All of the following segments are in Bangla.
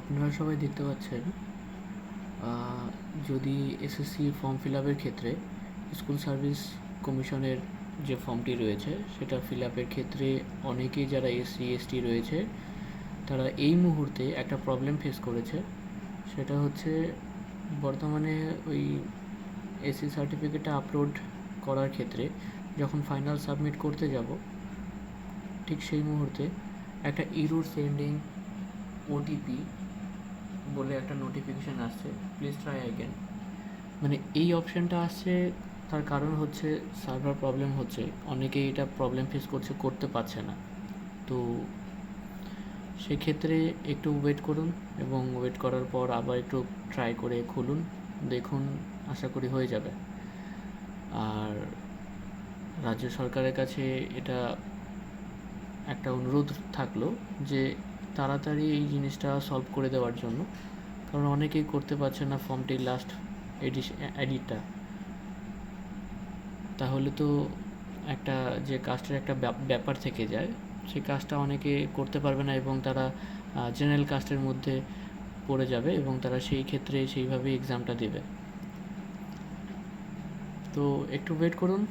আপনারা সবাই দেখতে পাচ্ছেন, যদি এসএসসি ফর্ম ফিল আপের ক্ষেত্রে স্কুল সার্ভিস কমিশনের যে ফর্মটি রয়েছে সেটা ফিল আপের ক্ষেত্রে অনেকেই যারা এসসি এসটি রয়েছে তারা এই মুহূর্তে একটা প্রবলেম ফেস করেছে। সেটা হচ্ছে বর্তমানে ওই এসসি সার্টিফিকেটটা আপলোড করার ক্ষেত্রে যখন ফাইনাল সাবমিট করতে যাব, ঠিক সেই মুহূর্তে একটা ইরর সেন্ডিং ওটিপি বলে একটা নোটিফিকেশান আসছে, প্লিজ ট্রাই অ্যাগেন। মানে এই অপশানটা আসছে, তার কারণ হচ্ছে সার্ভার প্রবলেম হচ্ছে, অনেকেই এটা প্রবলেম ফেস করতে পারছে না। তো সেক্ষেত্রে একটু ওয়েট করুন এবং ওয়েট করার পর আবার একটু ট্রাই করে খুলুন, দেখুন, আশা করি হয়ে যাবে। আর রাজ্য সরকারের কাছে এটা একটা অনুরোধ থাকলো যে তাড়াতাড়ি এই জিনিসটা সলভ করে দেওয়ার জন্য, কারণ অনেকেই করতে পারছে না ফর্মটির লাস্ট এডিটটা। তাহলে তো একটা যে কাজটার একটা ব্যাপার থেকে যায়, সেই কাজটা অনেকে করতে পারবে না এবং তারা জেনারেল কাস্টের মধ্যে পড়ে যাবে এবং তারা সেই ক্ষেত্রে সেইভাবে এক্সামটা দেবে। তো একটু ওয়েট করুন,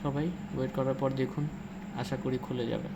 সবাই ওয়েট করার পর দেখুন, আশা করি খুলে যাবে।